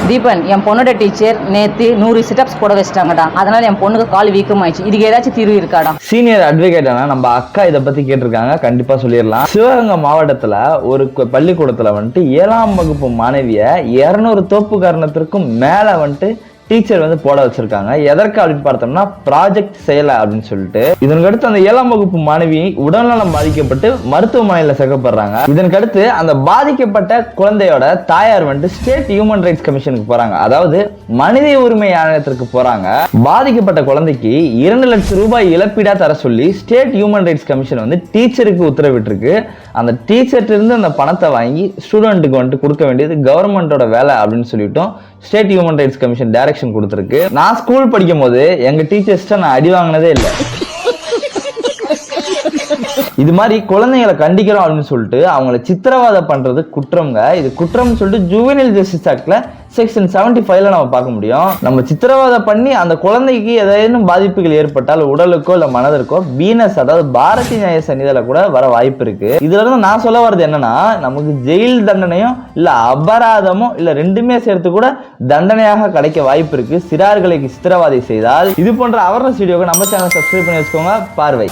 தீபன், என் பொண்ணோட டீச்சர் நேத்து 100 சிட்டப்ஸ் போட வச்சிட்டாங்கடா. அதனால என் பொண்ணுக்கு கால் வீக்கமாயிடுச்சு. இதுக்கு ஏதாச்சும் தீர்வு இருக்காடா? சீனியர் அட்வொகேட்டான நம்ம அக்கா இதை பத்தி கேட்டிருக்காங்க, கண்டிப்பா சொல்லிடலாம். சிவகங்கை மாவட்டத்துல ஒரு பள்ளிக்கூடத்துல வந்துட்டு 7ஆம் வகுப்பு மாணவிய 200 தோப்பு காரணத்திற்கும் மேல வந்துட்டு டீச்சர் வந்து போட வச்சிருக்காங்க. எதற்கு அப்படின்னு பார்த்தோம்னா ப்ராஜெக்ட் செய்யல அப்படின்னு சொல்லிட்டு. இதற்கடுத்து அந்த 7ஆம் வகுப்பு மாணவி உடல்நலம் பாதிக்கப்பட்டு மருத்துவமனையில சேர்க்கப்படுறாங்க. இதற்கடுத்து அந்த பாதிக்கப்பட்ட குழந்தையோட தாயார் வந்துட்டு ஸ்டேட் ஹியூமன் ரைட்ஸ் கமிஷனுக்கு போறாங்க, அதாவது மனித உரிமை ஆணையத்திற்கு போறாங்க. பாதிக்கப்பட்ட குழந்தைக்கு 2 லட்சம் ரூபாய் இழப்பீடா தர சொல்லி ஸ்டேட் ஹியூமன் ரைட்ஸ் கமிஷன் வந்து டீச்சருக்கு உத்தரவிட்டிருக்கு. அந்த டீச்சர்ட்ட இருந்து அந்த பணத்தை வாங்கி ஸ்டூடெண்ட்டுக்கு வந்துட்டு கொடுக்க வேண்டியது கவர்மெண்டோட வேலை அப்படின்னு சொல்லிட்டோம் state human rights commission direction கொடுத்திருக்கு. நான் ஸ்கூல் படிக்கும் போது எங்க டீச்சர்ஸ்ட நான் அடி வாங்கினதே இல்லை. இது மாதிரி குழந்தைகளை கண்டிக்கிறோம் அப்படின்னு சொல்லிட்டு அவங்களை சித்திரவதை பண்றது குற்றம்ங்க. இது குற்றம் சொல்லிட்டு ஜுவெனல் ஜஸ்டிஸ் ஆக்ட்ல செக்ஷன் 75ல நம்ம பார்க்க முடியும். நம்ம சித்திரவதை பண்ணி அந்த குழந்தைக்கு ஏதேனும் பாதிப்புகள் ஏற்பட்டால் உடலுக்கோ இல்ல மனதிற்கோ வீனஸ், அதாவது பாரதிய நியாய சன்னிதியில கூட வர வாய்ப்பு இருக்கு. இதுல இருந்து நான் சொல்ல வர்றது என்னன்னா, நமக்கு ஜெயில் தண்டனையும் இல்ல அபராதமோ இல்ல ரெண்டுமே சேர்த்து கூட தண்டனையாக கிடைக்க வாய்ப்பு இருக்கு சிறார்களுக்கு சித்திரவதை செய்தால். இது போன்ற அவேர்னஸ் வீடியோக்கு நம்ம சேனல் சப்ஸ்கிரைப் பண்ணி வச்சுக்கோங்க. பார்வை.